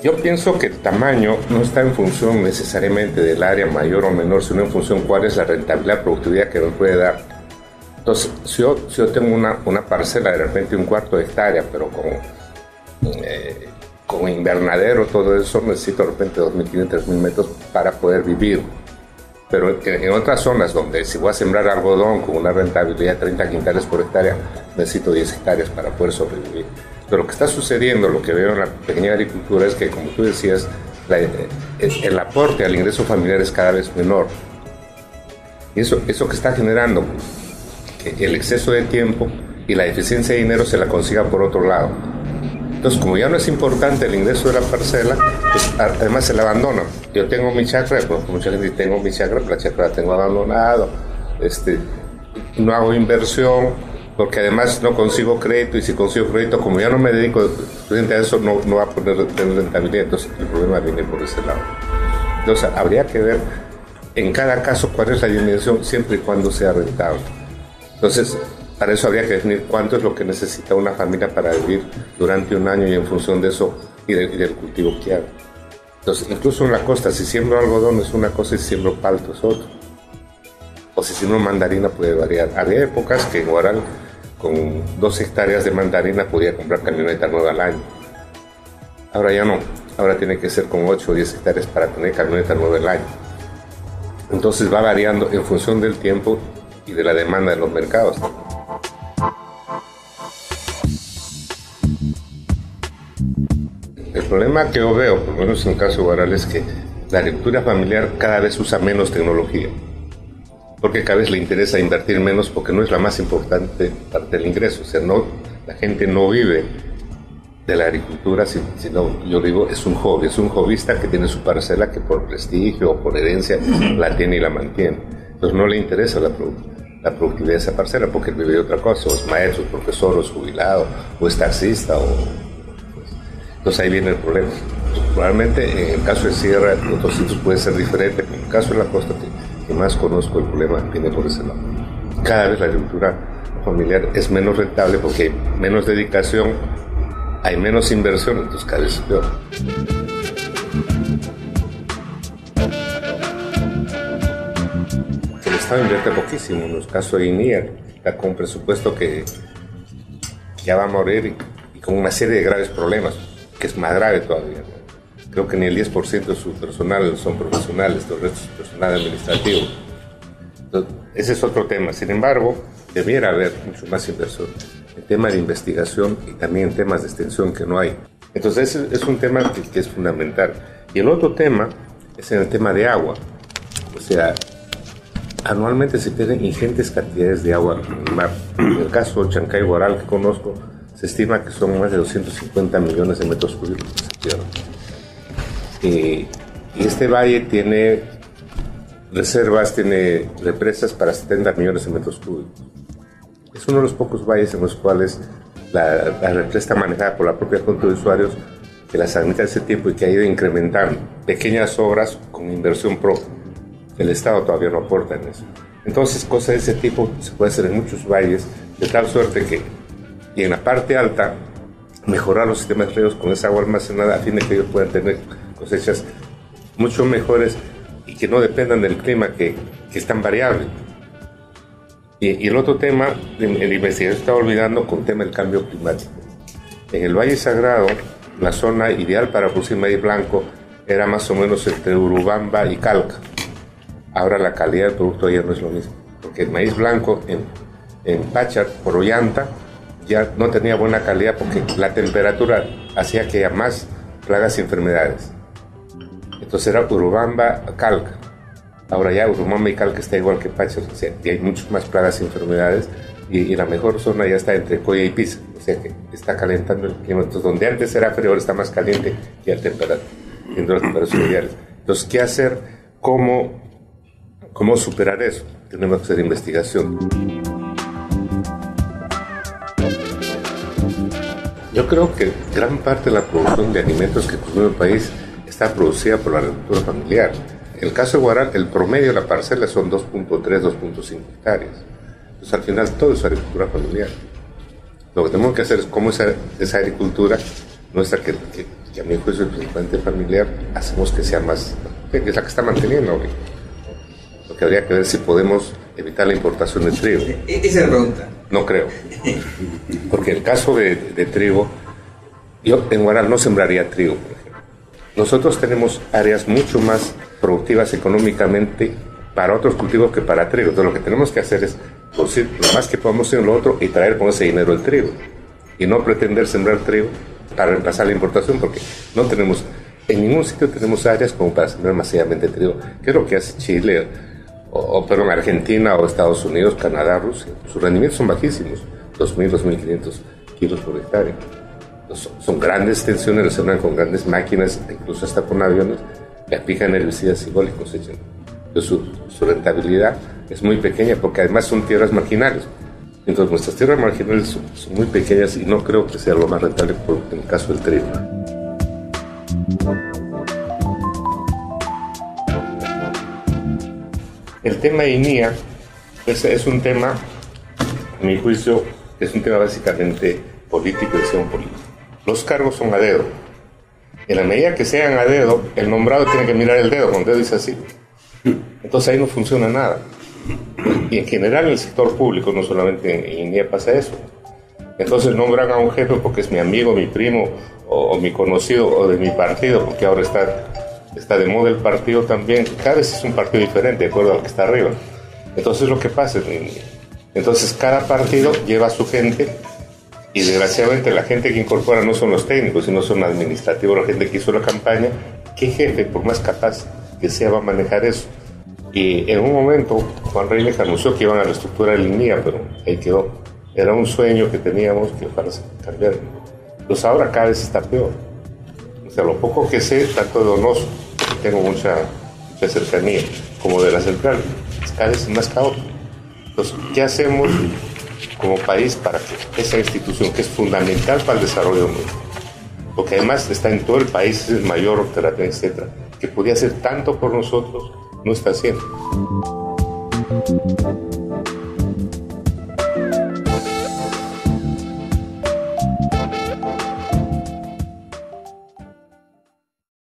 Yo pienso que el tamaño no está en función necesariamente del área mayor o menor, sino en función cuál es la rentabilidad, productividad que nos puede dar. Entonces, si yo tengo una parcela de repente 1/4 de hectárea, pero con invernadero, todo eso, necesito de repente 2.500, 3.000 metros para poder vivir. Pero en otras zonas donde si voy a sembrar algodón con una rentabilidad de 30 quintales por hectárea, necesito 10 hectáreas para poder sobrevivir. Pero lo que está sucediendo, lo que veo en la pequeña agricultura es que, como tú decías, el aporte al ingreso familiar es cada vez menor. Y eso que está generando que el exceso de tiempo y la eficiencia de dinero se la consiga por otro lado. Entonces, como ya no es importante el ingreso de la parcela, pues además se la abandona. Yo tengo mi chacra, pues mucha gente dice, tengo mi chacra, pero la chacra la tengo abandonado, no hago inversión, porque además no consigo crédito, y si consigo crédito, como ya no me dedico frente a eso, no va a tener rentabilidad. Entonces el problema viene por ese lado. Entonces habría que ver en cada caso cuál es la dimensión, siempre y cuando sea rentable. Entonces, para eso habría que definir cuánto es lo que necesita una familia para vivir durante un año, y en función de eso y del cultivo que haga. Entonces, incluso en la costa, si siembro algodón es una cosa y si siembro palto es otra. O si siembro mandarina puede variar. Había épocas que en Huaral, con 2 hectáreas de mandarina, podía comprar camioneta nueva al año. Ahora ya no. Ahora tiene que ser con 8 o 10 hectáreas para tener camioneta nueva al año. Entonces va variando en función del tiempo y de la demanda de los mercados. El problema que yo veo, por lo menos en el caso de Huaral, es que la agricultura familiar cada vez usa menos tecnología, porque cada vez le interesa invertir menos, porque no es la más importante parte del ingreso. O sea, la gente no vive de la agricultura, sino, yo digo, es un hobby, es un hobbyista que tiene su parcela, que por prestigio o por herencia la tiene y la mantiene. Entonces no le interesa la productividad de esa parcela, porque vive de otra cosa, o es maestro, es profesor, o es jubilado, o es taxista, entonces ahí viene el problema. Probablemente en el caso de Sierra, en otros sitios puede ser diferente, pero en el caso de la costa, que más conozco, el problema viene por ese lado. Cada vez la agricultura familiar es menos rentable porque hay menos dedicación, hay menos inversión, entonces cada vez es peor. El Estado invierte poquísimo. En los casos de INIA, está con un presupuesto que ya va a morir y con una serie de graves problemas, que es más grave todavía, ¿no? Creo que ni el 10% de su personal son profesionales, el resto es personal administrativo. Entonces, ese es otro tema. Sin embargo, debiera haber mucho más inversión en temas de investigación y también en temas de extensión que no hay. Entonces, ese es un tema que es fundamental. Y el otro tema es en el tema de agua. O sea, anualmente se pierden ingentes cantidades de agua en el mar. En el caso de Chancay Huaral, que conozco, se estima que son más de 250 millones de metros cúbicos que se pierden. Y este valle tiene reservas, tiene represas para 70 millones de metros cúbicos. Es uno de los pocos valles en los cuales la represa está manejada por la propia Junta de Usuarios, que las administra ese tiempo y que ha ido incrementando pequeñas obras con inversión propia. El Estado todavía no aporta en eso. Entonces, cosas de ese tipo se puede hacer en muchos valles, de tal suerte que, y en la parte alta, mejorar los sistemas de riegos con esa agua almacenada, a fin de que ellos puedan tener cosechas mucho mejores y que no dependan del clima, que es tan variable. Y el otro tema, el investigador estaba olvidando con el tema del cambio climático. En el Valle Sagrado, la zona ideal para producir maíz blanco era más o menos entre Urubamba y Calca. Ahora la calidad del producto ya no es lo mismo, porque el maíz blanco en Pachar, por Ollanta, ya no tenía buena calidad porque la temperatura hacía que haya más plagas y enfermedades. Entonces era Urubamba, Calca. Ahora ya Urubamba y Calca está igual que Pachar, o sea, y hay muchas más plagas y enfermedades, y la mejor zona ya está entre Coya y Pisa, o sea que está calentando el clima. Entonces, donde antes era frío, ahora está más caliente que la temperatura, en las temperaturas ideales. Entonces, ¿qué hacer? ¿Cómo superar eso? Tenemos que hacer investigación. Yo creo que gran parte de la producción de alimentos que consume el país está producida por la agricultura familiar. En el caso de Huaral, el promedio de la parcela son 2.3, 2.5 hectáreas. Entonces, al final, todo es agricultura familiar. Lo que tenemos que hacer es cómo esa agricultura nuestra, que a mi juicio es principalmente familiar, hacemos que sea más, que es la que está manteniendo hoy. Lo que habría que ver si podemos evitar la importación de trigo. Esa es la pregunta. No creo. Porque el caso de trigo, yo en Huaral no sembraría trigo, por ejemplo. Nosotros tenemos áreas mucho más productivas económicamente para otros cultivos que para trigo. Entonces lo que tenemos que hacer es producir lo más que podamos en lo otro y traer con ese dinero el trigo. Y no pretender sembrar trigo para reemplazar la importación, porque no tenemos, en ningún sitio tenemos áreas como para sembrar masivamente trigo. ¿Qué es lo que hace Chile, perdón, Argentina o Estados Unidos, Canadá, Rusia? Sus rendimientos son bajísimos, 2.000, 2.500 kilos por hectárea. Son grandes extensiones, lo sembran con grandes máquinas, incluso hasta con aviones, le aplican herbicidas igual y cosechan. Entonces su rentabilidad es muy pequeña, porque además son tierras marginales. Entonces nuestras tierras marginales son muy pequeñas y no creo que sea lo más rentable en el caso del trigo. El tema de INIA es un tema, a mi juicio, es un tema básicamente político y decisión política. Los cargos son a dedo. En la medida que sean a dedo, el nombrado tiene que mirar el dedo, con el dedo dice así. Entonces ahí no funciona nada. Y en general en el sector público, no solamente en INIA pasa eso. Entonces nombran a un jefe porque es mi amigo, mi primo, o mi conocido, o de mi partido, porque ahora está de moda el partido también. Cada vez es un partido diferente, de acuerdo al que está arriba. Entonces lo que pasa, entonces cada partido lleva a su gente, y desgraciadamente la gente que incorpora no son los técnicos, sino son administrativos, la gente que hizo la campaña. ¿Qué jefe, por más capaz que sea, va a manejar eso? Y en un momento Juan Reilly anunció que iban a reestructurar el INIA, pero ahí quedó. Era un sueño que teníamos que para cambiar. Pues ahora cada vez está peor. O sea, lo poco que sé, tanto de Donoso, que tengo mucha cercanía, como de la central, cada vez es más caótico. Entonces, ¿qué hacemos como país para que esa institución, que es fundamental para el desarrollo nuestro, porque además está en todo el país, es el mayor terapia, etcétera, que podía hacer tanto por nosotros, no está haciendo?